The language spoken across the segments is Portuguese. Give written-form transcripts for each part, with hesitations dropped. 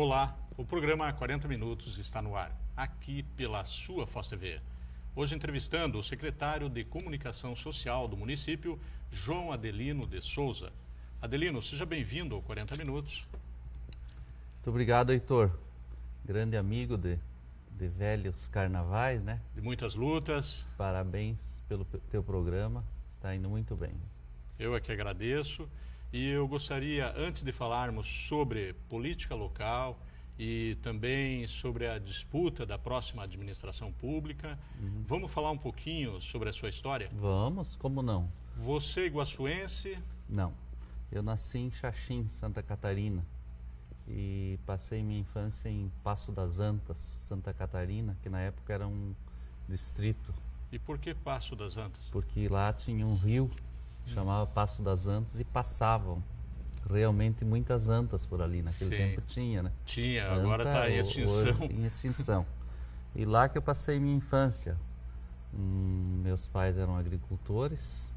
Olá, o programa 40 Minutos está no ar, aqui pela sua Foz TV. Hoje entrevistando o secretário de Comunicação Social do município, João Adelino de Souza. Adelino, seja bem-vindo ao 40 Minutos. Muito obrigado, Heitor. Grande amigo de velhos carnavais, né? De muitas lutas. Parabéns pelo teu programa, está indo muito bem. Eu é que agradeço. E eu gostaria, antes de falarmos sobre política local e também sobre a disputa da próxima administração pública, vamos falar um pouquinho sobre a sua história? Vamos, como não? Você é iguaçuense? Não, eu nasci em Xaxim, Santa Catarina, e passei minha infância em Passo das Antas, Santa Catarina, que na época era um distrito. E por que Passo das Antas? Porque lá tinha um rio, chamava Passo das Antas, e passavam realmente muitas antas por ali. Naquele tempo tinha, né? Tinha, agora está em extinção. Em extinção. E lá que eu passei minha infância. Meus pais eram agricultores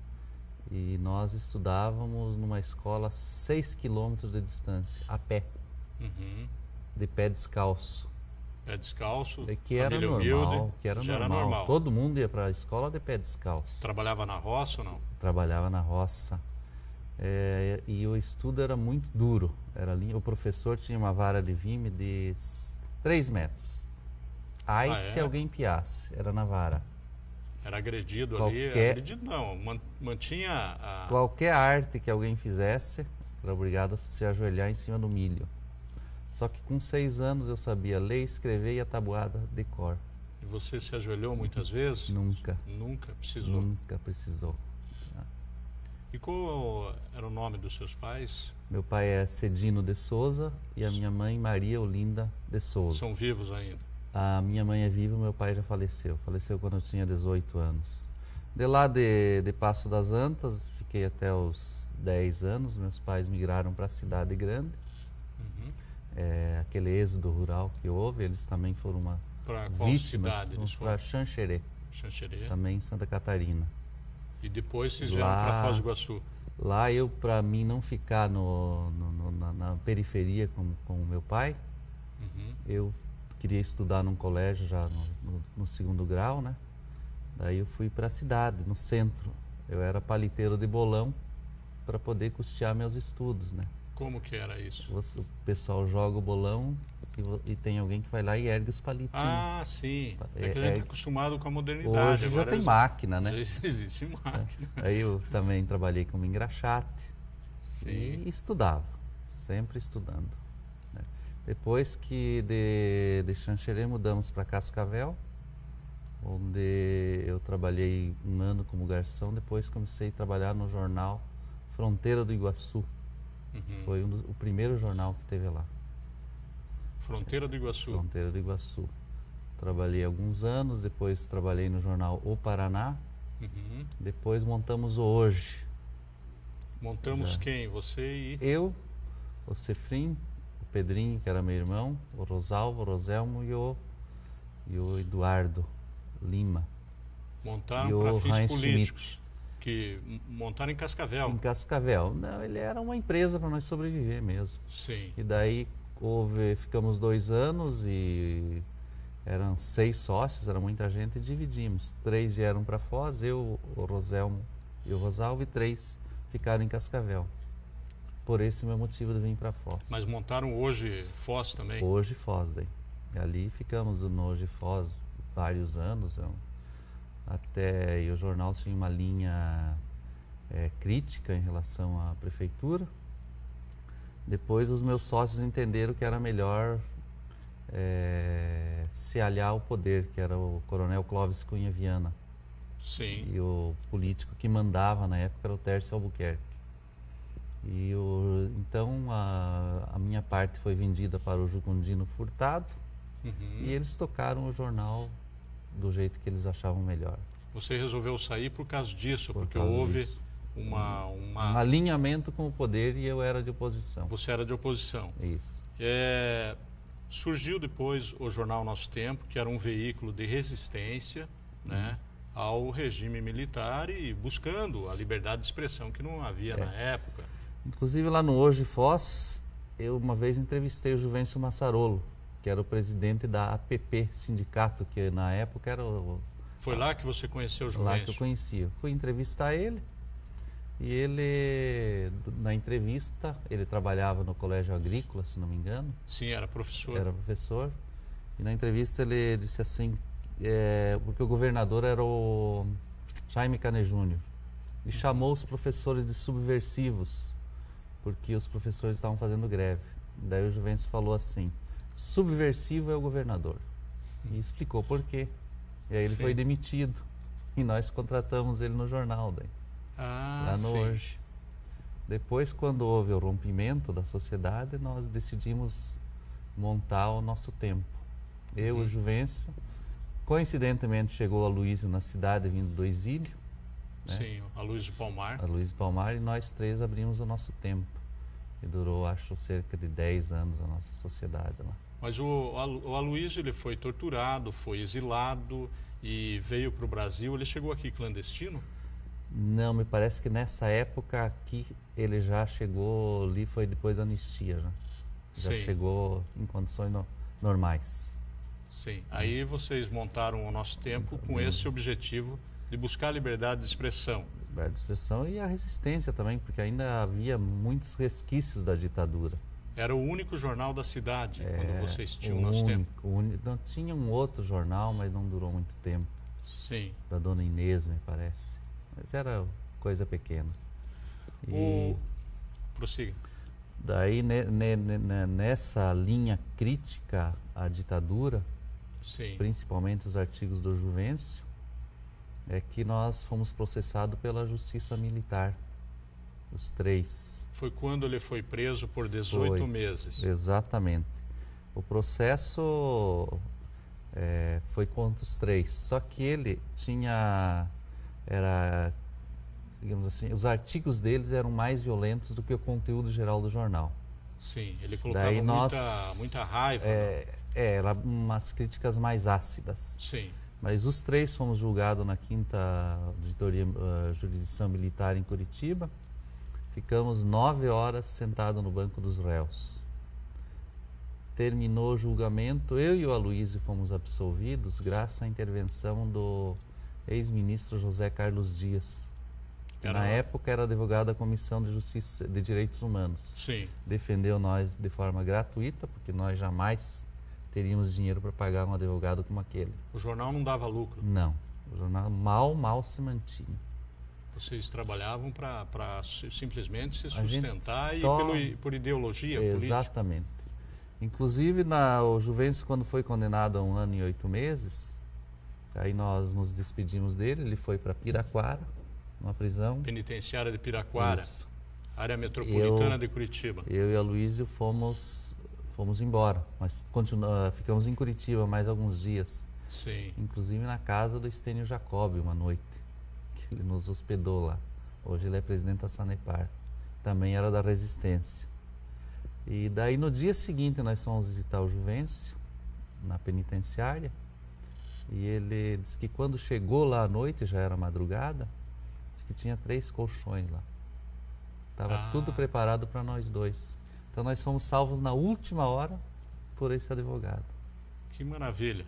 e nós estudávamos numa escola a 6 quilômetros de distância, a pé, de pé descalço. Pé descalço, que era normal, era normal. Todo mundo ia para a escola de pé descalço. Trabalhava na roça ou não? Trabalhava na roça. E o estudo era muito duro. O professor tinha uma vara de vime de 3 metros. Se alguém piasse, era na vara. Era agredido ali? Agredido não, mantinha a... Qualquer arte que alguém fizesse, era obrigado a se ajoelhar em cima do milho. Só que com 6 anos eu sabia ler, escrever e a tabuada de cor. E você se ajoelhou muitas vezes? Nunca. Nunca precisou? Nunca precisou. E qual era o nome dos seus pais? Meu pai é Cedino de Souza e a minha mãe Maria Olinda de Souza. São vivos ainda? A minha mãe é viva, meu pai já faleceu. Faleceu quando eu tinha 18 anos. De lá de Passo das Antas, fiquei até os 10 anos. Meus pais migraram para a cidade grande. Aquele êxodo rural que houve, eles também foram uma vítimas. Para Xanxerê, também em Santa Catarina. E depois vocês vieram para Foz do Iguaçu? Lá para mim não ficar na periferia com o meu pai, eu queria estudar num colégio já no 2º grau, né? Daí eu fui para a cidade, no centro. Eu era paliteiro de bolão para poder custear meus estudos, né? Como que era isso? O pessoal joga o bolão e tem alguém que vai lá e ergue os palitinhos. Ah, sim. É que a gente está acostumado com a modernidade. Hoje já tem máquina, né? Existe máquina. Aí eu também trabalhei como engraxate. Sim. E estudava, sempre estudando. Né? Depois que de Xanxerê mudamos para Cascavel, onde eu trabalhei 1 ano como garçom. Depois comecei a trabalhar no jornal Fronteira do Iguaçu. Foi o primeiro jornal que teve lá. Fronteira do Iguaçu. Fronteira do Iguaçu. Trabalhei alguns anos, depois trabalhei no jornal O Paraná. Depois montamos o Hoje. Montamos quem? Você e... Eu, o Cefrim, o Pedrinho, que era meu irmão, o Rosalvo, o Roselmo e o Eduardo Lima. Montaram para fins políticos. Que montaram em Cascavel. Em Cascavel. Não, ele era uma empresa para nós sobreviver mesmo. Sim. E daí ficamos 2 anos e eram 6 sócios, era muita gente, e dividimos. 3 vieram para Foz, eu, o Roselmo e o Rosalvo, e 3 ficaram em Cascavel. Por esse meu motivo de vir para Foz. Mas montaram Hoje Foz também? Hoje Foz, daí. E ali ficamos no Hoje Foz vários anos. E o jornal tinha uma linha crítica em relação à prefeitura. Depois os meus sócios entenderam que era melhor se aliar ao poder, que era o coronel Clóvis Cunha Viana. Sim. E o político que mandava na época era o Tércio Albuquerque. Então a minha parte foi vendida para o Jucundino Furtado, e eles tocaram o jornal do jeito que eles achavam melhor. Você resolveu sair por causa disso, porque houve um alinhamento com o poder e eu era de oposição. Você era de oposição. Isso. Surgiu depois o jornal Nosso Tempo, que era um veículo de resistência, né, ao regime militar e buscando a liberdade de expressão que não havia na época. Inclusive lá no Hoje Foz, eu uma vez entrevistei o Juvencio Massarolo, que era o presidente da APP, sindicato, que na época era o... Foi lá que você conheceu o Juvencio? Lá que eu conhecia. Fui entrevistar ele e ele, na entrevista, ele trabalhava no Colégio Agrícola, se não me engano. Sim, era professor. Era professor. E na entrevista ele disse assim, porque o governador era o Jaime Canet Júnior, e chamou os professores de subversivos, porque os professores estavam fazendo greve. Daí o Juvencio falou assim, subversivo é o governador. E explicou por quê. E aí ele foi demitido. E nós contratamos ele no jornal daí. Lá no Hoje. Depois, quando houve o rompimento da sociedade, nós decidimos montar o Nosso Tempo. Eu, o Juvencio, coincidentemente chegou a Aloysio na cidade, vindo do exílio. Né? Sim, Aloysio Palmar. Aloysio Palmar, e nós três abrimos o Nosso Tempo. E durou, acho, cerca de 10 anos a nossa sociedade lá. Mas o Aloysio, ele foi torturado, foi exilado e veio para o Brasil. Ele chegou aqui clandestino? Não, me parece que nessa época aqui ele já chegou, ali foi depois da anistia já chegou em condições normais. Sim, aí vocês montaram o Nosso Tempo com esse objetivo de buscar a liberdade de expressão. Liberdade de expressão e a resistência também, porque ainda havia muitos resquícios da ditadura. Era o único jornal da cidade quando vocês tinham o Nosso Tempo? Não, tinha um outro jornal, mas não durou muito tempo. Sim. Da Dona Inês, me parece. Mas era coisa pequena. Prossiga. Daí, nessa linha crítica à ditadura, principalmente os artigos do Juvencio, é que nós fomos processados pela Justiça Militar, os três. Foi quando ele foi preso por 18 meses. Exatamente. O processo foi contra os três, só que ele tinha... digamos assim, os artigos deles eram mais violentos do que o conteúdo geral do jornal. Sim, ele colocava muita raiva. Eram umas críticas mais ácidas. Sim. Mas os três fomos julgados na 5ª Jurisdição Militar em Curitiba. Ficamos 9 horas sentados no banco dos réus. Terminou o julgamento, eu e o Aloysio fomos absolvidos graças à intervenção do ex-ministro José Carlos Dias. Na época era advogado da Comissão de Justiça de Direitos Humanos. Sim. Defendeu nós de forma gratuita, porque nós jamais teríamos dinheiro para pagar um advogado como aquele. O jornal não dava lucro? Não. O jornal mal se mantinha. Vocês trabalhavam para simplesmente se sustentar e por ideologia política? Exatamente. Inclusive, o Juvencio, quando foi condenado a 1 ano e 8 meses, aí nós nos despedimos dele, ele foi para Piraquara, uma prisão. Penitenciária de Piraquara, isso. Área metropolitana de Curitiba. Eu e a Aloysio fomos embora, mas ficamos em Curitiba mais alguns dias. Sim. Inclusive na casa do Estênio Jacobi, uma noite, que ele nos hospedou lá. Hoje ele é presidente da Sanepar. Também era da Resistência. E daí no dia seguinte nós fomos visitar o Juvencio, na penitenciária, e ele disse que quando chegou lá à noite, já era madrugada, disse que tinha 3 colchões lá. Estava tudo preparado para nós dois. Então nós fomos salvos na última hora por esse advogado. Que maravilha.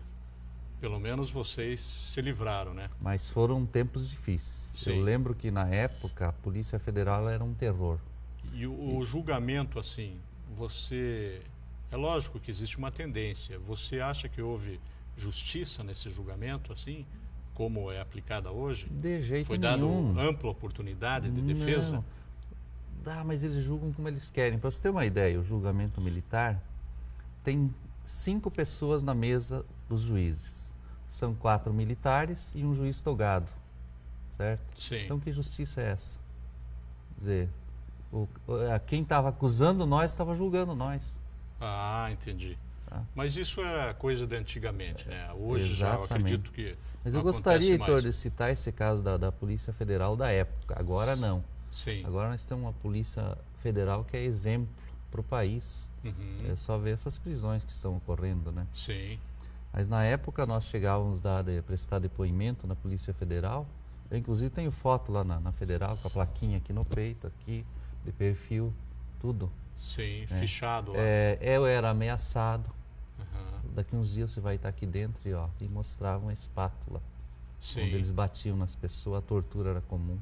Pelo menos vocês se livraram, né? Mas foram tempos difíceis. Sim. Eu lembro que na época a Polícia Federal era um terror. E o julgamento, assim, é lógico que existe uma tendência. Você acha que houve justiça nesse julgamento, assim, como é aplicada hoje? De jeito Foi nenhum. dado ampla oportunidade de defesa? Não. Mas eles julgam como eles querem. Para você ter uma ideia, o julgamento militar tem 5 pessoas na mesa dos juízes. São 4 militares e um juiz togado, certo? Sim. Então que justiça é essa? Quer dizer, quem estava acusando nós estava julgando nós. Entendi. Tá? Mas isso era coisa de antigamente, né? Hoje Exatamente. já eu acredito que Mas eu gostaria, Heitor, de citar esse caso da Polícia Federal da época. Agora não. Sim. Agora nós temos uma Polícia Federal que é exemplo para o país. Uhum. É só ver essas prisões que estão ocorrendo, né? Sim. Mas na época nós chegávamos a prestar depoimento na Polícia Federal. Eu inclusive tenho foto lá na Federal com a plaquinha aqui no peito, aqui, de perfil, tudo. Sim, fechado lá. Eu era ameaçado. Uhum. Daqui uns dias você vai estar aqui dentro e mostrava uma espátula. Sim. Onde eles batiam nas pessoas, a tortura era comum.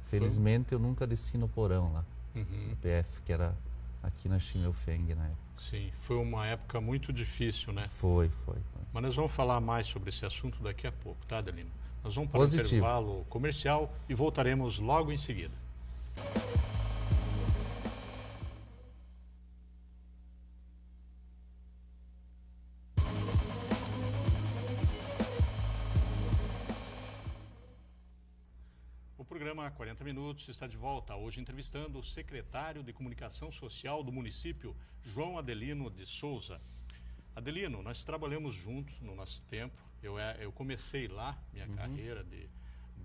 Felizmente eu nunca desci no porão lá, no PF, que era aqui na Xinjiang na época. Sim, foi uma época muito difícil, né? Foi. Mas nós vamos falar mais sobre esse assunto daqui a pouco, tá, Adelino? Nós vamos para o intervalo comercial e voltaremos logo em seguida. O programa 40 Minutos está de volta, hoje entrevistando o secretário de Comunicação Social do município, João Adelino de Souza. Adelino, nós trabalhamos juntos no nosso tempo. Eu comecei lá minha carreira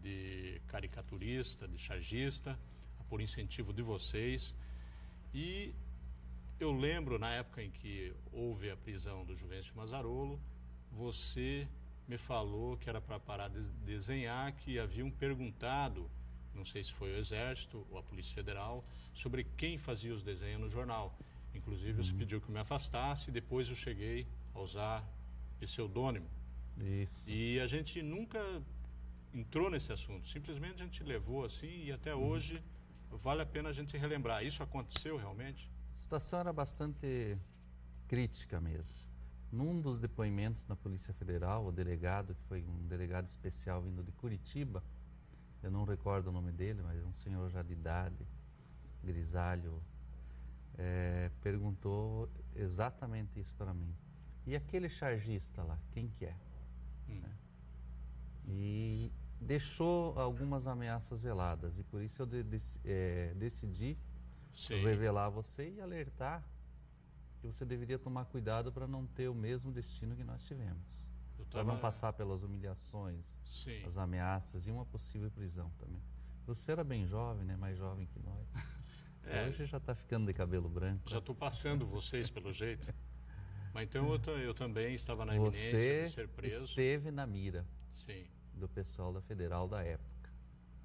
de caricaturista, de chargista, por incentivo de vocês. E eu lembro, na época em que houve a prisão do Juvencio Mazzarolo, você me falou que era para parar de desenhar, que haviam perguntado, não sei se foi o Exército ou a Polícia Federal, sobre quem fazia os desenhos no jornal. Inclusive, você pediu que eu me afastasse e depois eu cheguei a usar pseudônimo. Isso. E a gente nunca entrou nesse assunto, simplesmente a gente levou assim e até hoje vale a pena a gente relembrar. Isso aconteceu realmente? A situação era bastante crítica mesmo. Num dos depoimentos na Polícia Federal, o delegado, que foi um delegado especial vindo de Curitiba, eu não recordo o nome dele, mas é um senhor já de idade, grisalho, perguntou exatamente isso para mim. E aquele chargista lá, quem que é? Né? E deixou algumas ameaças veladas, e por isso eu decidi revelar a você e alertar que você deveria tomar cuidado para não ter o mesmo destino que nós tivemos. Para não passar pelas humilhações, as ameaças e uma possível prisão também. Você era bem jovem, né? Mais jovem que nós. Hoje já está ficando de cabelo branco. Já estou passando vocês pelo jeito. Mas então eu também estava na iminência de ser preso. Você esteve na mira Sim. do pessoal da Federal da época,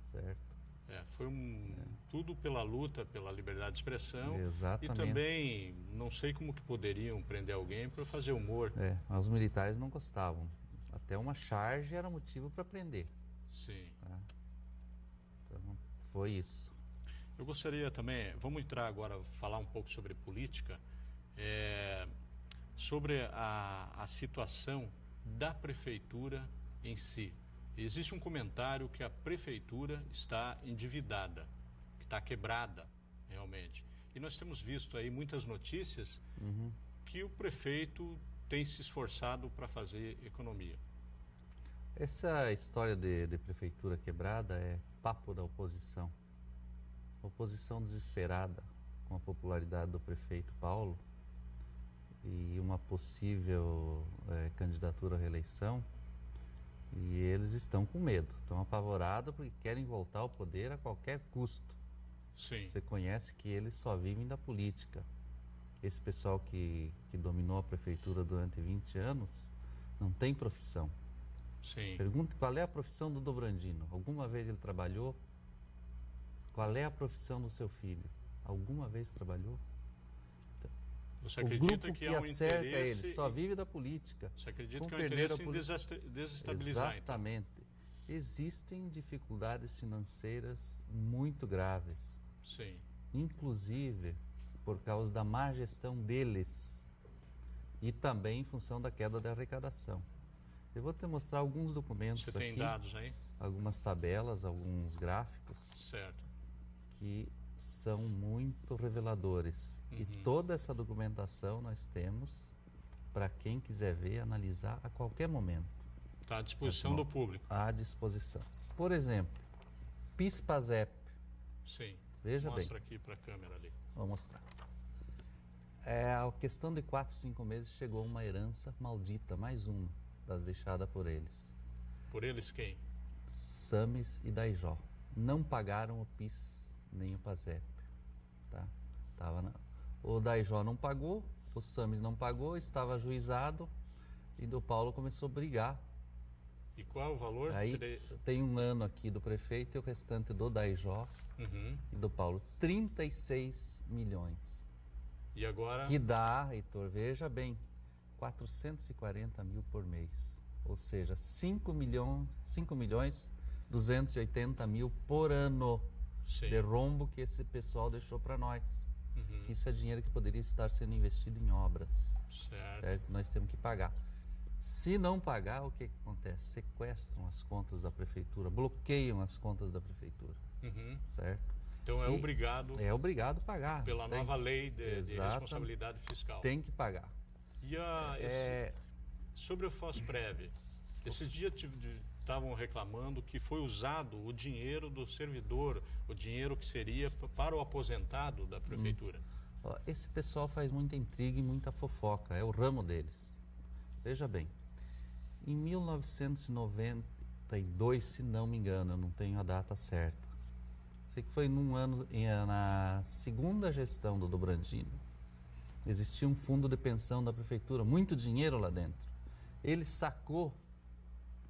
certo? Foi tudo pela luta, pela liberdade de expressão. Exatamente. E também, não sei como que poderiam prender alguém para fazer humor. Mas os militares não gostavam. Até uma charge era motivo para prender. Sim. Tá? Então, foi isso. Eu gostaria também, vamos entrar agora, falar um pouco sobre política, sobre a situação da prefeitura em si. Existe um comentário que a prefeitura está endividada, que está quebrada, realmente. E nós temos visto aí muitas notícias que o prefeito tem se esforçado para fazer economia. Essa história de prefeitura quebrada é papo da oposição. Oposição desesperada com a popularidade do prefeito Paulo e uma possível candidatura à reeleição. E eles estão com medo, estão apavorados porque querem voltar ao poder a qualquer custo. Sim. Você conhece que eles só vivem da política. Esse pessoal que dominou a prefeitura durante 20 anos não tem profissão. Sim. Pergunte qual é a profissão do Dobrandino. Alguma vez ele trabalhou? Qual é a profissão do seu filho? Alguma vez trabalhou? Você O acredita grupo que há um acerta interesse... ele só vive da política. Você acredita que há um interesse em desestabilizar? Exatamente. Então? Existem dificuldades financeiras muito graves. Sim. Inclusive por causa da má gestão deles e também em função da queda da arrecadação. Eu vou te mostrar alguns documentos aqui. Você tem dados aí? Algumas tabelas, alguns gráficos. Certo. Que são muito reveladores. E toda essa documentação nós temos para quem quiser ver, analisar a qualquer momento. Está à disposição do público. À disposição. Por exemplo, PIS/PASEP. Sim. Veja bem. Mostra aqui para a câmera ali. Vou mostrar. A questão de 4, 5 meses chegou uma herança maldita, mais uma das deixadas por eles. Por eles quem? Sames e Daijó. Não pagaram o PIS nem o PASEP. Tá? O Daijó não pagou, o Sames não pagou, estava ajuizado e o Paulo começou a brigar E qual é o valor? Aí tem um ano aqui do prefeito e o restante do Daijó e do Paulo. 36 milhões. E agora? Que dá, Heitor, veja bem, 440 mil por mês. Ou seja, 5 milhões 280 mil por ano. Sim. De rombo que esse pessoal deixou para nós. Isso é dinheiro que poderia estar sendo investido em obras. Certo? Nós temos que pagar. Se não pagar, o que acontece? Sequestram as contas da prefeitura, bloqueiam as contas da prefeitura. Certo? Então é obrigado. É obrigado a pagar. Pela nova lei de responsabilidade fiscal. Tem que pagar. E sobre o FOSPREV, esses dias estavam reclamando que foi usado o dinheiro do servidor, o dinheiro que seria para o aposentado da prefeitura. Esse pessoal faz muita intriga e muita fofoca, é o ramo deles. Veja bem, em 1992, se não me engano, eu não tenho a data certa, sei que foi num ano, na segunda gestão do Dobrandino, existia um fundo de pensão da prefeitura, muito dinheiro lá dentro. Ele sacou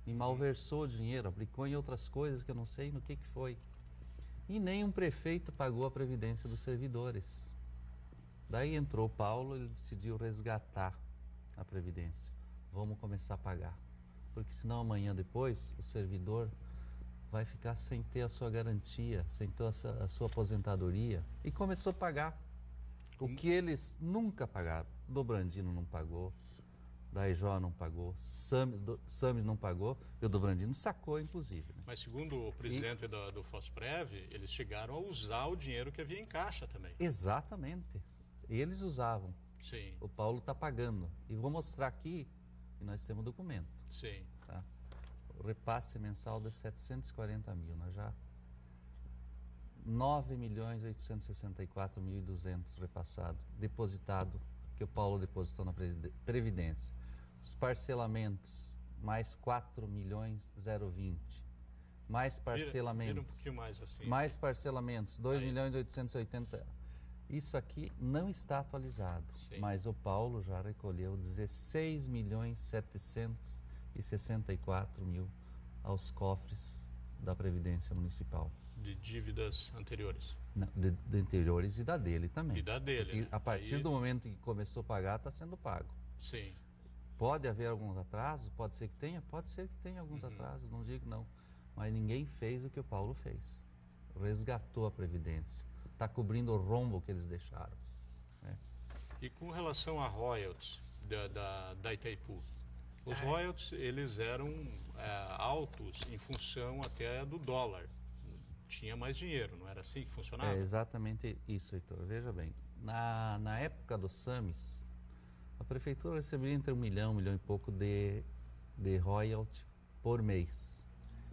e malversou o dinheiro, aplicou em outras coisas que eu não sei no que foi. E nem um prefeito pagou a previdência dos servidores. Daí entrou o Paulo, ele decidiu resgatar a previdência. Vamos começar a pagar. Porque senão amanhã depois o servidor vai ficar sem ter a sua garantia, sem ter a sua aposentadoria. E começou a pagar. O que eles nunca pagaram. Dobrandino não pagou, Daijó não pagou, Sames não pagou, e o Dobrandino sacou, inclusive. Né? Mas segundo o presidente do FOSPREV, eles chegaram a usar o dinheiro que havia em caixa também. Exatamente. Eles usavam. Sim. O Paulo está pagando. E vou mostrar aqui, e nós temos documento. Sim. Tá? O repasse mensal de 740 mil, nós já... 9.864.200 repassado, depositado, que o Paulo depositou na Previdência. Os parcelamentos, mais 4.020. Mais parcelamentos. Vira um pouquinho mais assim. Mais parcelamentos, 2.880. Isso aqui não está atualizado, sim, mas o Paulo já recolheu 16.764.000 aos cofres da Previdência Municipal. De dívidas anteriores. Não, de anteriores e da dele também. E da dele, né? A partir do momento em que começou a pagar, está sendo pago. Sim. Pode haver alguns atrasos, pode ser que tenha alguns atrasos, não digo não. Mas ninguém fez o que o Paulo fez. Resgatou a Previdência. Está cobrindo o rombo que eles deixaram. Né? E com relação a royalties da Itaipu, os royalties eles eram altos em função até do dólar. Tinha mais dinheiro, não era assim que funcionava? É exatamente isso, Heitor. Veja bem, na época do SAMES, a prefeitura recebia entre 1 milhão e pouco de royalty por mês.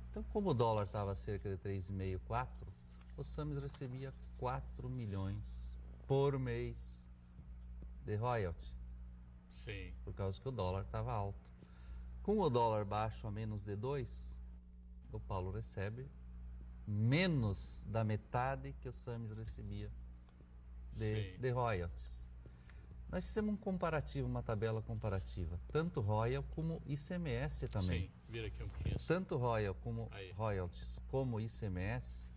Então, como o dólar estava cerca de 3,5, 4, o SAMES recebia 4 milhões por mês de royalty. Sim. Por causa que o dólar estava alto. Com o dólar baixo a menos de 2, o Paulo recebe menos da metade que o SAMES recebia de royalties. Nós fizemos um comparativo, uma tabela comparativa, tanto royal como ICMS também. Sim, vira aqui um pouquinho assim. Tanto royal como royalties como ICMS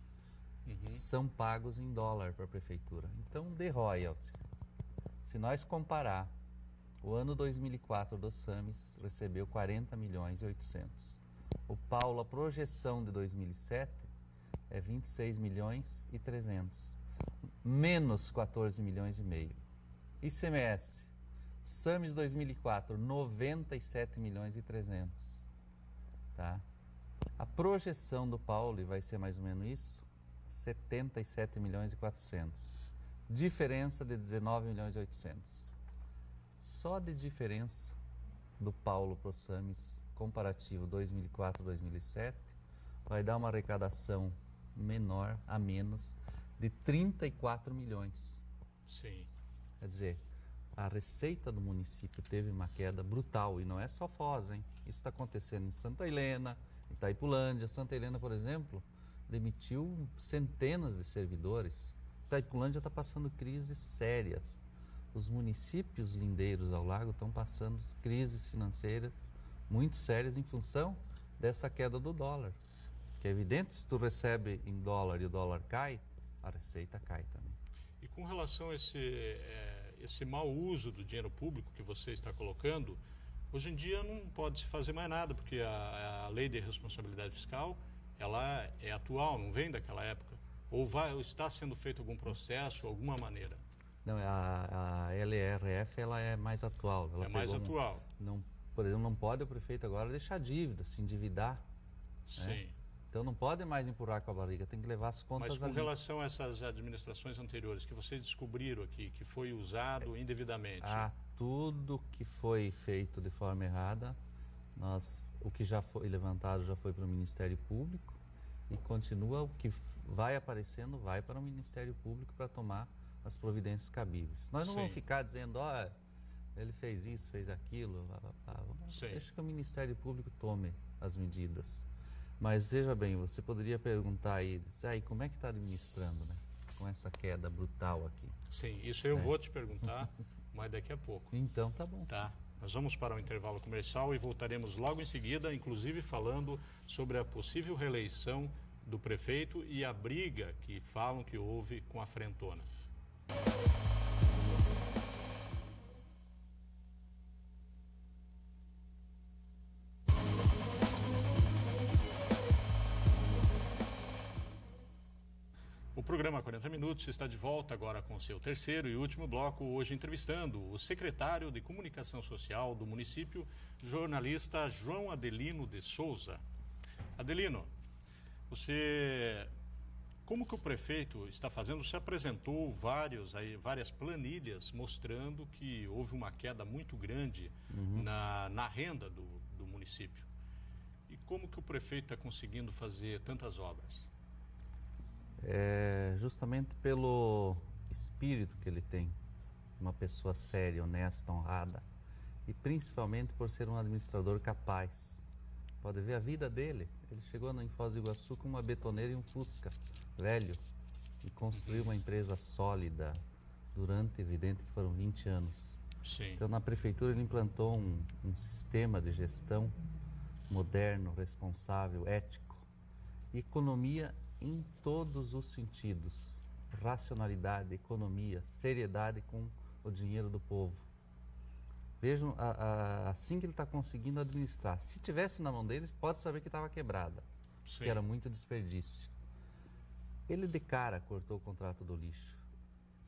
são pagos em dólar para a prefeitura. Então, de royalties, se nós comparar, o ano 2004 do SAMES recebeu 40 milhões e 800. O Paulo, a projeção de 2007 é 26 milhões e 300, menos 14 milhões e meio. ICMS, SAMES 2004, 97 milhões e 300. Tá? A projeção do Paulo, e vai ser mais ou menos isso, 77 milhões e 400. Diferença de 19 milhões e 800. Só de diferença do Paulo para o SAMES, comparativo 2004-2007, vai dar uma arrecadação menor a menos de 34 milhões. Sim. Quer dizer, a receita do município teve uma queda brutal, e não é só Foz, hein? Isso está acontecendo em Santa Helena, em Itaipulândia. Santa Helena, por exemplo, demitiu centenas de servidores. Itaipulândia está passando crises sérias. Os municípios lindeiros ao lago estão passando crises financeiras muito sérias em função dessa queda do dólar. Que é evidente, se tu recebe em dólar e o dólar cai, a receita cai também. E com relação a esse mau uso do dinheiro público que você está colocando, hoje em dia não pode se fazer mais nada, porque a lei de responsabilidade fiscal, ela é atual, não vem daquela época. Ou está sendo feito algum processo, alguma maneira? Não, a LRF ela é mais atual. Ela é mais atual. Por exemplo, não pode o prefeito agora deixar dívida, se endividar. Sim. Né? Então não pode mais empurrar com a barriga, tem que levar as contas ali. Mas com relação a essas administrações anteriores que vocês descobriram aqui, que foi usado indevidamente? Tudo que foi feito de forma errada, o que já foi levantado já foi para o Ministério Público e continua, o que vai aparecendo vai para o Ministério Público para tomar as providências cabíveis. Nós não vamos ficar dizendo, ele fez isso, fez aquilo, deixa que o Ministério Público tome as medidas. Mas veja bem, você poderia perguntar aí, como é que está administrando, né? Com essa queda brutal aqui. Sim, isso eu vou te perguntar, mas daqui a pouco. Então tá bom. Tá. Nós vamos para o intervalo comercial e voltaremos logo em seguida, inclusive falando sobre a possível reeleição do prefeito e a briga que falam que houve com a frentona. O programa 40 Minutos está de volta agora com seu terceiro e último bloco, hoje entrevistando o secretário de Comunicação Social do município, jornalista João Adelino de Souza. Adelino, como que o prefeito está fazendo? Você apresentou várias planilhas mostrando que houve uma queda muito grande na renda do município. E como que o prefeito está conseguindo fazer tantas obras? Justamente pelo espírito que ele tem, uma pessoa séria, honesta, honrada, e principalmente por ser um administrador capaz. Pode ver a vida dele, ele chegou em Foz do Iguaçu com uma betoneira e um Fusca velho e construiu uma empresa sólida durante, evidente que foram 20 anos. Sim. Então na prefeitura ele implantou um sistema de gestão moderno, responsável, ético, e economia em todos os sentidos, racionalidade, economia, seriedade com o dinheiro do povo. Vejam, assim que ele está conseguindo administrar. Se tivesse na mão deles, pode saber que estava quebrada, que era muito desperdício. Ele de cara cortou o contrato do lixo.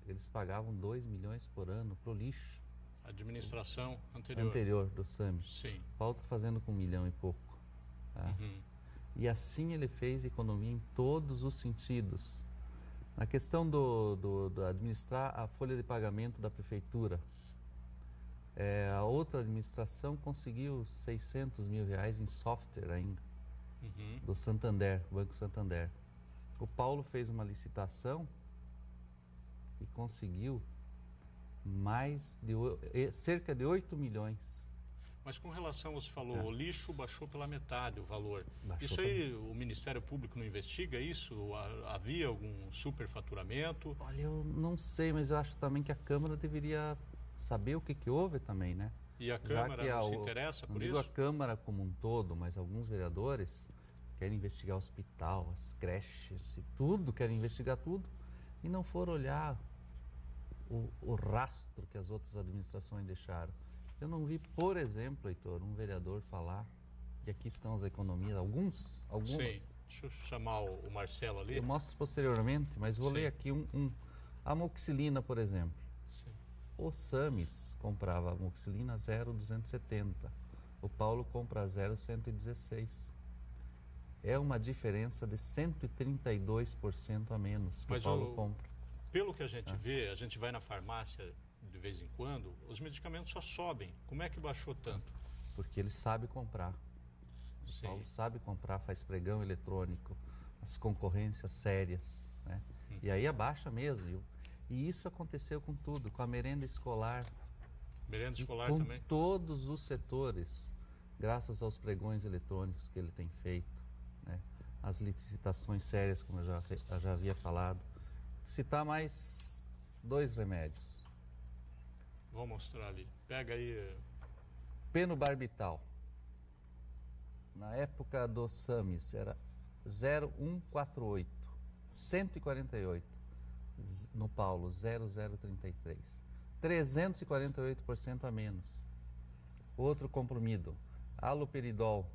Eles pagavam 2 milhões por ano para o lixo. Administração anterior. Anterior do SAMI. Sim. Paulo está fazendo com 1 milhão e pouco. Tá? E assim ele fez economia em todos os sentidos. Na questão do administrar a folha de pagamento da prefeitura, a outra administração conseguiu 600 mil reais em software ainda, do Santander, Banco Santander. O Paulo fez uma licitação e conseguiu cerca de 8 milhões. Mas com relação, você falou, o lixo baixou pela metade o valor. Baixou isso aí, o Ministério Público não investiga isso? Havia algum superfaturamento? Olha, eu não sei, mas eu acho também que a Câmara deveria saber o que houve também, né? E a Câmara não se interessa por isso? Não digo a Câmara como um todo, mas alguns vereadores querem investigar o hospital, as creches e tudo, querem investigar tudo, e não foram olhar o rastro que as outras administrações deixaram. Eu não vi, por exemplo, Heitor, um vereador falar que aqui estão as economias, algumas. Sim, deixa eu chamar o Marcelo ali. Eu mostro posteriormente, mas vou ler aqui a amoxicilina, por exemplo. Sim. O Samis comprava amoxicilina 0,270, o Paulo compra 0,116. É uma diferença de 132% a menos que o Paulo compra. Pelo que a gente vê, a gente vai na farmácia de vez em quando, os medicamentos só sobem. Como é que baixou tanto? Porque ele sabe comprar. O Paulo sabe comprar, faz pregão eletrônico, as concorrências sérias, né? E aí abaixa mesmo. E isso aconteceu com tudo, com a merenda escolar. Merenda escolar com também? Todos os setores, graças aos pregões eletrônicos que ele tem feito, né? As licitações sérias, como eu já havia falado. Citar mais 2 remédios. Vou mostrar ali. Pega aí. Penobarbital. na época do SAMIS, era 0,148, 148. No Paulo, 0,033. 348% a menos. Outro comprimido, haloperidol,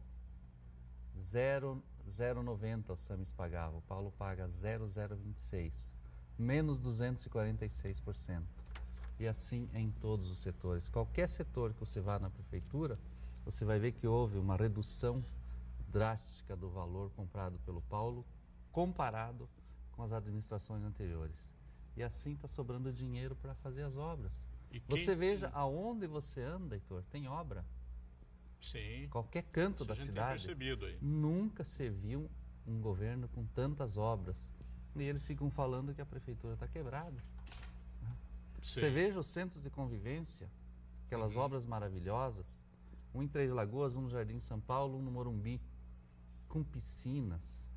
0,090 o SAMIS pagava, o Paulo paga 0,026, menos 246%. E assim em todos os setores. Qualquer setor que você vá na prefeitura, você vai ver que houve uma redução drástica do valor comprado pelo Paulo, comparado com as administrações anteriores. E assim está sobrando dinheiro para fazer as obras. Você veja aonde você anda, Heitor, tem obra. Sim. Qualquer canto da cidade. Aí. Nunca se viu um governo com tantas obras. E eles ficam falando que a prefeitura está quebrada. Sim. Você veja os centros de convivência, aquelas obras maravilhosas, um em Três Lagoas, um no Jardim São Paulo, um no Morumbi, com piscinas,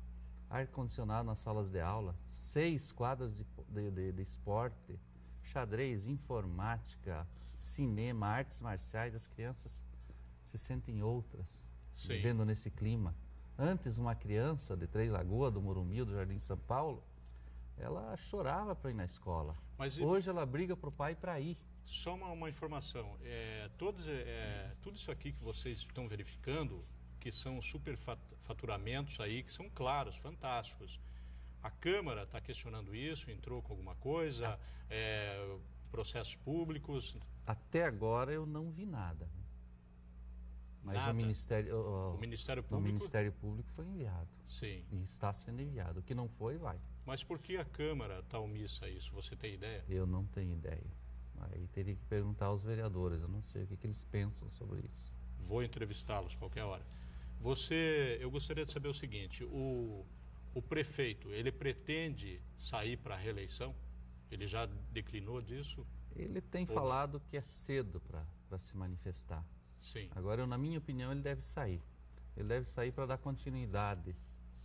ar-condicionado nas salas de aula, 6 quadras de esporte, xadrez, informática, cinema, artes marciais. As crianças se sentem outras, vivendo nesse clima. Antes, uma criança de Três Lagoas, do Morumbi, do Jardim São Paulo, ela chorava para ir na escola. Mas hoje ela briga para o pai para ir. Só uma informação, tudo isso aqui que vocês estão verificando, que são superfaturamentos aí, que são claros, fantásticos. A Câmara está questionando isso, entrou com alguma coisa, processos públicos? Até agora eu não vi nada. Mas nada. O Ministério Público? O Ministério Público foi enviado. Sim. E está sendo enviado. O que não foi, vai. Mas por que a Câmara está omissa a isso? Você tem ideia? Eu não tenho ideia. Aí teria que perguntar aos vereadores. Eu não sei o que eles pensam sobre isso. Vou entrevistá-los qualquer hora. Eu gostaria de saber o seguinte, o prefeito, ele pretende sair para a reeleição? Ele já declinou disso? Ele tem falado que é cedo para se manifestar. Sim. Agora, na minha opinião, ele deve sair. Ele deve sair para dar continuidade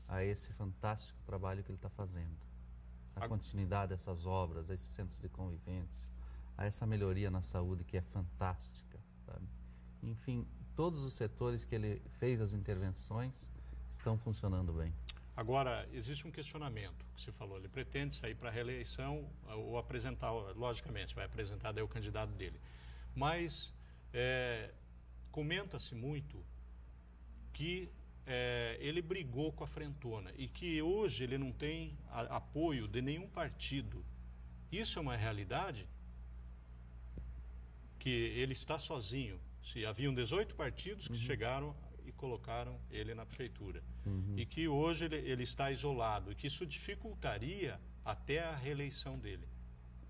a esse fantástico trabalho que ele está fazendo. A continuidade a essas obras, a esses centros de convivência, a essa melhoria na saúde que é fantástica, sabe? Enfim, todos os setores que ele fez as intervenções estão funcionando bem. Agora, existe um questionamento que você falou, ele pretende sair para a reeleição ou apresentar, logicamente, vai apresentar daí o candidato dele. Mas comenta-se muito que ele brigou com a Frentona e que hoje ele não tem apoio de nenhum partido. Isso é uma realidade? Que ele está sozinho. Se haviam 18 partidos que chegaram e colocaram ele na prefeitura. E que hoje ele está isolado e que isso dificultaria até a reeleição dele.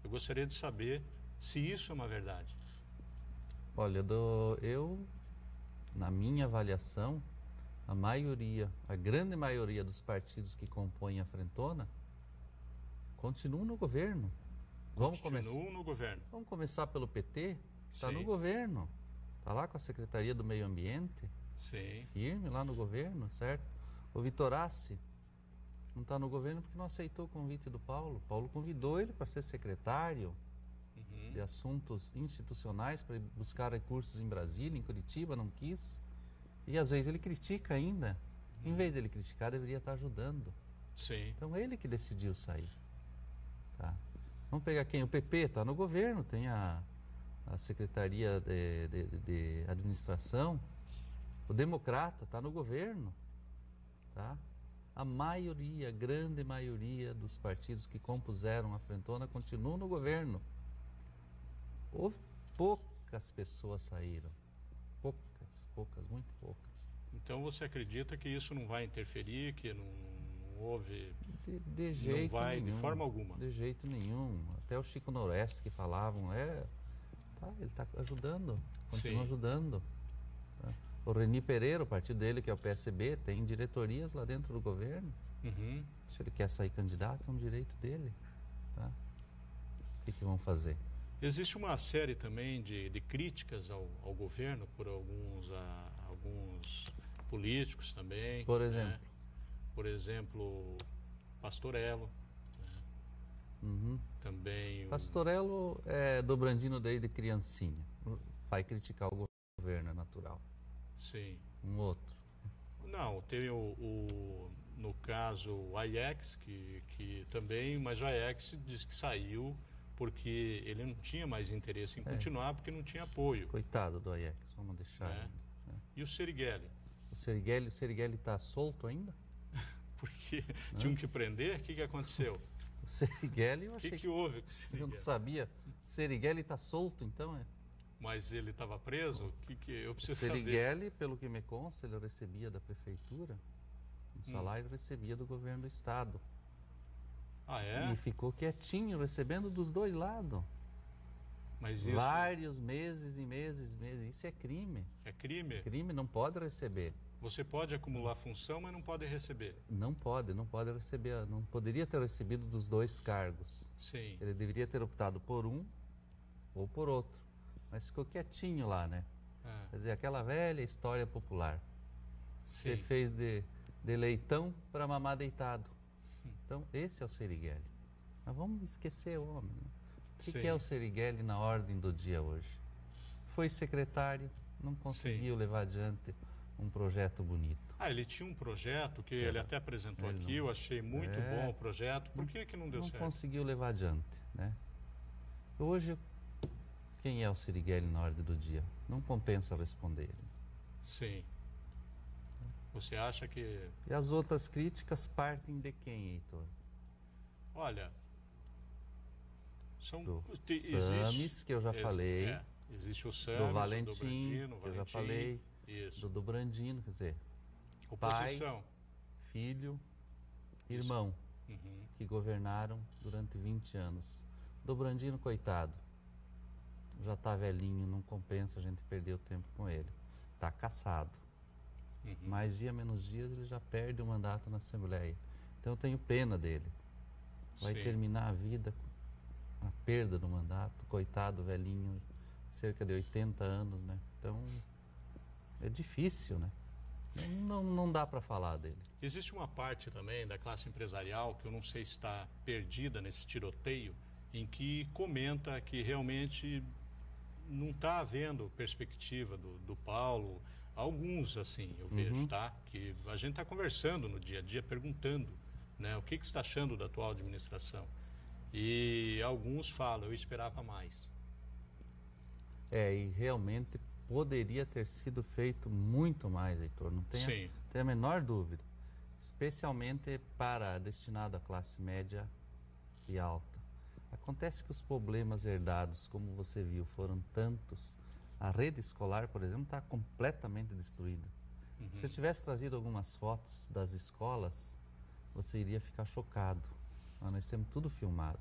Eu gostaria de saber se isso é uma verdade. Olha, na minha avaliação, a grande maioria dos partidos que compõem a Frentona continuam no governo. Continuam no governo. Vamos começar pelo PT, está no Sim. governo, está lá com a Secretaria do Meio Ambiente, Sim. firme lá no governo, certo? O Vitorassi não está no governo porque não aceitou o convite do Paulo. Paulo convidou ele para ser secretário de assuntos institucionais, para buscar recursos em Brasília, em Curitiba, não quis. E às vezes ele critica ainda. Em vez de ele criticar, deveria estar ajudando. Sim. Então ele que decidiu sair. Tá? Vamos pegar quem? O PP está no governo, tem a Secretaria de Administração. O Democrata está no governo. Tá? A maioria, a grande maioria dos partidos que compuseram a Frentona continuam no governo. Houve poucas pessoas saíram. Poucas, muito poucas. Então você acredita que isso não vai interferir, que não houve... De jeito não vai, nenhum. De forma alguma. De jeito nenhum. Até o Chico Noreste que falavam, ele está ajudando, continua ajudando. Tá? O Reni Pereira, o partido dele, que é o PSB, tem diretorias lá dentro do governo. Se ele quer sair candidato, é um direito dele. Tá? O que vão fazer? Existe uma série também de críticas ao governo por alguns políticos também. Por exemplo? Né? Por exemplo, Pastorello. Né? Também... Pastorello é dobrandino desde criancinha. Vai criticar o governo, é natural. Sim. Um outro. Não, tem no caso o Aiex, que também, mas o Aiex diz que saiu porque ele não tinha mais interesse em continuar, porque não tinha apoio. Coitado do Aiex, vamos deixar. Né? E o Serighelli? O Serighelli está solto ainda? Porque tinham que prender? O que aconteceu? O Serighelli, eu achei que houve com o Serighelli? Eu não sabia. O Serighelli está solto, então, Mas ele estava preso? Eu preciso saber. O Serighelli, saber. Pelo que me consta, ele recebia da prefeitura, um salário recebia do governo do estado. Ah, é? E ficou quietinho, recebendo dos dois lados. Mas isso... Vários meses e meses. Isso é crime. É crime? Crime, não pode receber. Você pode acumular função, mas não pode receber. Não pode receber. Não poderia ter recebido dos dois cargos. Sim. Ele deveria ter optado por um ou por outro. Mas ficou quietinho lá, né? Quer dizer, aquela velha história popular. Sim. Você fez de leitão para mamar deitado. Então, esse é o Serighelli. Mas vamos esquecer o homem. Né? O que é o Serighelli na ordem do dia hoje? Foi secretário, não conseguiu levar adiante um projeto bonito. Ele tinha um projeto que ele até apresentou aqui, eu achei muito bom o projeto. Por que não deu certo? Não conseguiu levar adiante, né? Hoje, quem é o Serighelli na ordem do dia? Não compensa responder. Sim. Você acha que... E as outras críticas partem de quem, Heitor? Olha, do Sames, que eu já falei. Existe o Sames, do Valentim, do Brandino, que eu já falei. Isso. Do Brandino, quer dizer, oposição. Pai, filho, irmão, que governaram durante 20 anos. Do Brandino, coitado, já está velhinho, não compensa a gente perder o tempo com ele. Está cassado. Mais dia, menos dias, ele já perde o mandato na Assembleia. Então eu tenho pena dele. Vai terminar a vida com a perda do mandato. Coitado, velhinho, cerca de 80 anos, né? Então, é difícil, né? Não dá para falar dele. Existe uma parte também da classe empresarial que eu não sei se está perdida nesse tiroteio, em que comenta que realmente não está havendo perspectiva do Paulo. Alguns, assim, eu vejo, tá? Que a gente está conversando no dia a dia, perguntando, né? O que você está achando da atual administração? E alguns falam, eu esperava mais. E realmente poderia ter sido feito muito mais, Heitor, não tem a menor dúvida. Especialmente destinado à classe média e alta. Acontece que os problemas herdados, como você viu, foram tantos. A rede escolar, por exemplo, está completamente destruída. Se eu tivesse trazido algumas fotos das escolas, você iria ficar chocado. Nós temos tudo filmado.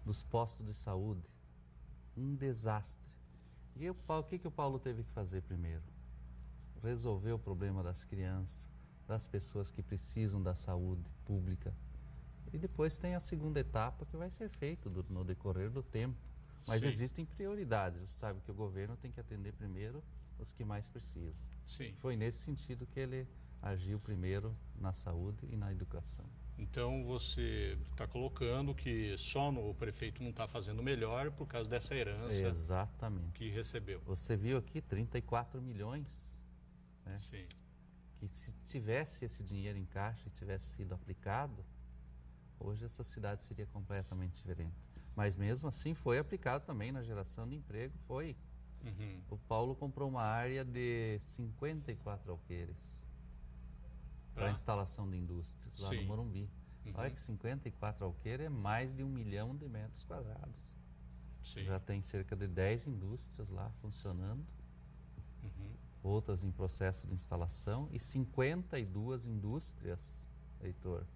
Dos postos de saúde. Um desastre. E o que o Paulo teve que fazer primeiro? Resolver o problema das crianças, das pessoas que precisam da saúde pública. E depois tem a segunda etapa que vai ser feita no decorrer do tempo. Mas existem prioridades. Você sabe que o governo tem que atender primeiro os que mais precisam. Foi nesse sentido que ele agiu primeiro na saúde e na educação. Então você está colocando que só o prefeito não está fazendo melhor por causa dessa herança que recebeu. Você viu aqui 34 milhões. Né? Sim. Que se tivesse esse dinheiro em caixa e tivesse sido aplicado, hoje essa cidade seria completamente diferente. Mas mesmo assim foi aplicado também na geração de emprego, foi. O Paulo comprou uma área de 54 alqueires para instalação de indústrias lá no Morumbi. Olha que 54 alqueires é mais de 1 milhão de metros quadrados. Já tem cerca de 10 indústrias lá funcionando, outras em processo de instalação e 52 indústrias, Heitor,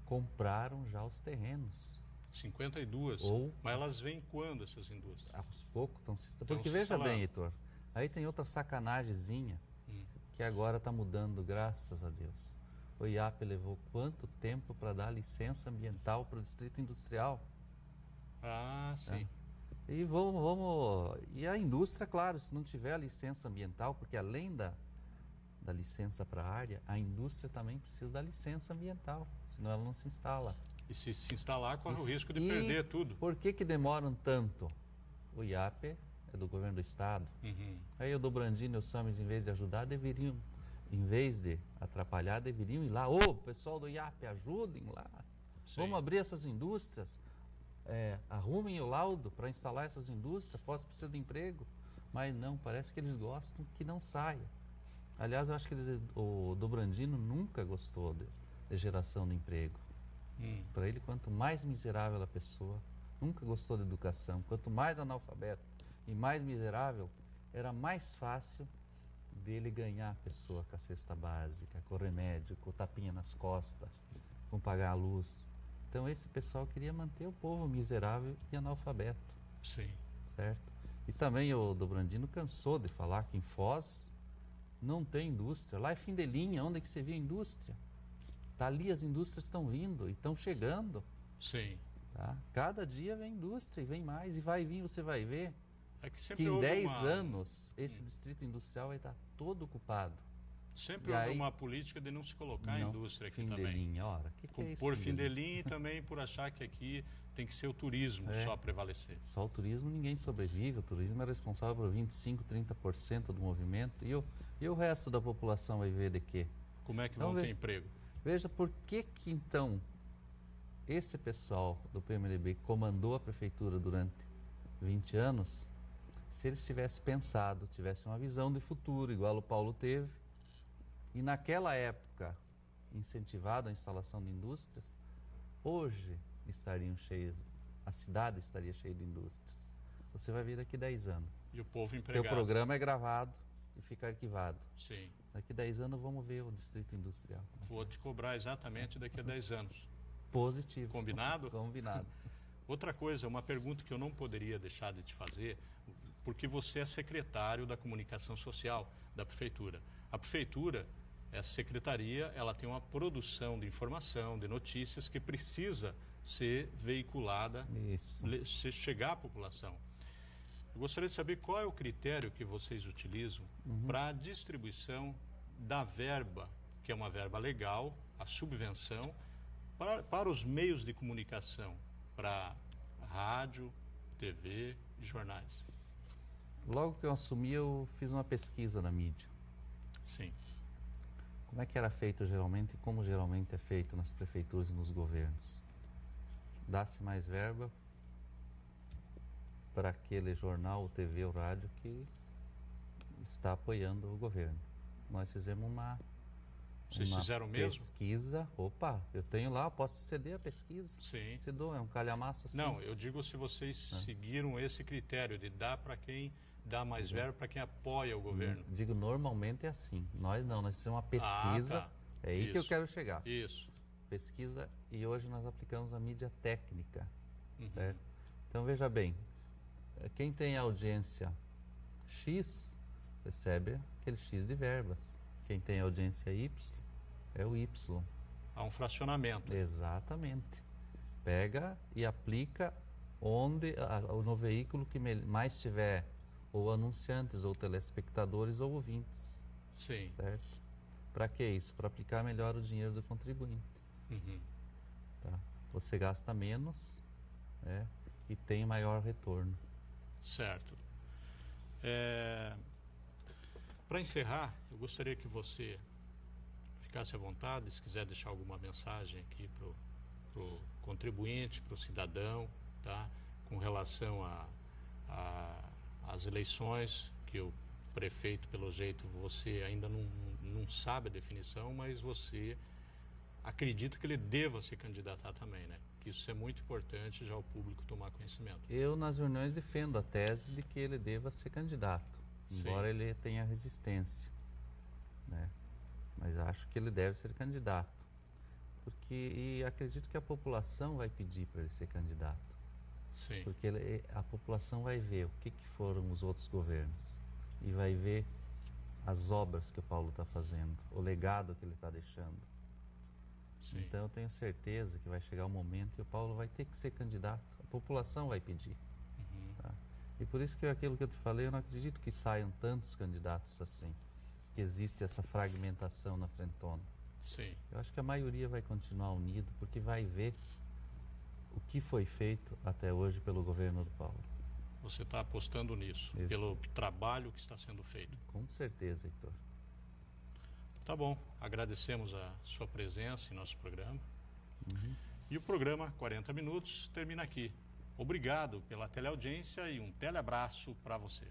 compraram já os terrenos. 52? Mas elas vêm quando, essas indústrias? Aos poucos estão se instalando. Porque veja bem, Heitor, aí tem outra sacanagemzinha que agora está mudando, graças a Deus. O IAP levou quanto tempo para dar licença ambiental para o Distrito Industrial? Sim. E e a indústria, claro, se não tiver a licença ambiental, porque além da licença para a área, a indústria também precisa da licença ambiental, senão ela não se instala. E se instalar, corre o risco de perder tudo. Por que demoram tanto? O IAP é do governo do estado. Uhum. Aí o Dobrandino e o Sames, em vez de ajudar, deveriam, em vez de atrapalhar, deveriam ir lá. Ô, pessoal do IAP, ajudem lá. Sim. Vamos abrir essas indústrias. Arrumem o laudo para instalar essas indústrias. Foz precisa de emprego. Mas não, parece que eles gostam que não saia. Aliás, eu acho que o Dobrandino nunca gostou de geração de emprego. Para ele, quanto mais miserável a pessoa, nunca gostou de educação. Quanto mais analfabeto e mais miserável, era mais fácil dele ganhar a pessoa com a cesta básica, com o remédio, com o tapinha nas costas, com pagar a luz. Então esse pessoal queria manter o povo miserável e analfabeto. Sim. Certo? E também o Dobrandino cansou de falar que em Foz não tem indústria. Lá é fim de linha, onde é que você vê indústria? Tá ali, as indústrias estão vindo e estão chegando. Sim. Tá? Cada dia vem indústria e vem mais e vai vir, você vai ver É que sempre que em houve 10 uma... anos esse distrito industrial vai estar todo ocupado. Sempre E houve aí, uma política de não se colocar a não, indústria aqui fim também. de linha, ora, que é isso? Por fim de linha e também por achar que aqui tem que ser o turismo só prevalecer. Só o turismo ninguém sobrevive, o turismo é responsável por 25%, 30% do movimento e o resto da população vai ver de quê? Como é que vão ter emprego? Veja por que então esse pessoal do PMDB comandou a prefeitura durante 20 anos, se eles tivessem pensado, tivessem uma visão de futuro, igual o Paulo teve, e naquela época incentivado a instalação de indústrias, hoje estariam cheias, a cidade estaria cheia de indústrias. Você vai ver daqui a 10 anos. E o povo empregado. Teu programa é gravado e fica arquivado. Sim. Daqui a 10 anos vamos ver o distrito industrial. Vou te cobrar exatamente daqui a 10 anos. Positivo. Combinado? Combinado. Outra coisa, uma pergunta que eu não poderia deixar de te fazer, porque você é secretário da comunicação social da prefeitura. A prefeitura, essa secretaria, ela tem uma produção de informação, de notícias que precisa ser veiculada, chegar à população. Eu gostaria de saber qual é o critério que vocês utilizam para a distribuição da verba, que é uma verba legal, a subvenção, para os meios de comunicação, para rádio, TV e jornais. Logo que eu assumi, eu fiz uma pesquisa na mídia. Sim. Como é que era feito geralmente e como geralmente é feito nas prefeituras e nos governos? Dá-se mais verba para aquele jornal, TV ou rádio que está apoiando o governo. Nós fizemos uma Vocês fizeram mesmo? Pesquisa. Opa, eu tenho lá, posso ceder a pesquisa. Sim. Se dou, é um calhamaço assim. Não, eu digo se vocês seguiram esse critério de dar para quem dá mais verba, para quem apoia o governo. Digo, normalmente é assim. Nós não, nós fizemos uma pesquisa. Tá. É aí que eu quero chegar. Isso. Pesquisa e hoje nós aplicamos a mídia técnica. Certo? Então veja bem, quem tem audiência X recebe aquele X de verbas. Quem tem audiência Y é o Y. Há um fracionamento. Exatamente. Pega e aplica no veículo que mais tiver ou anunciantes, ou telespectadores, ou ouvintes. Sim. Certo? Para que isso? Para aplicar melhor o dinheiro do contribuinte. Tá? Você gasta menos, né, e tem maior retorno. Certo. Para encerrar, eu gostaria que você ficasse à vontade, se quiser deixar alguma mensagem aqui para o contribuinte, para o cidadão, tá? Com relação às eleições, que o prefeito, pelo jeito, você ainda não sabe a definição, mas você acredita que ele deva se candidatar também, né? Que isso é muito importante já o público tomar conhecimento. Eu, nas reuniões, defendo a tese de que ele deva ser candidato, embora ele tenha resistência, né? Mas acho que ele deve ser candidato, e acredito que a população vai pedir para ele ser candidato. Sim. Porque a população vai ver o que foram os outros governos e vai ver as obras que o Paulo está fazendo, o legado que ele está deixando. Sim. Então eu tenho certeza que vai chegar um momento que o Paulo vai ter que ser candidato, a população vai pedir. Tá? E por isso que aquilo que eu te falei, eu não acredito que saiam tantos candidatos assim, que existe essa fragmentação na frentona. Sim. Eu acho que a maioria vai continuar unido, porque vai ver o que foi feito até hoje pelo governo do Paulo. Você está apostando nisso, Isso. pelo trabalho que está sendo feito. Com certeza, Heitor. Tá bom, agradecemos a sua presença em nosso programa. E o programa 40 Minutos termina aqui. Obrigado pela teleaudiência e um teleabraço para você.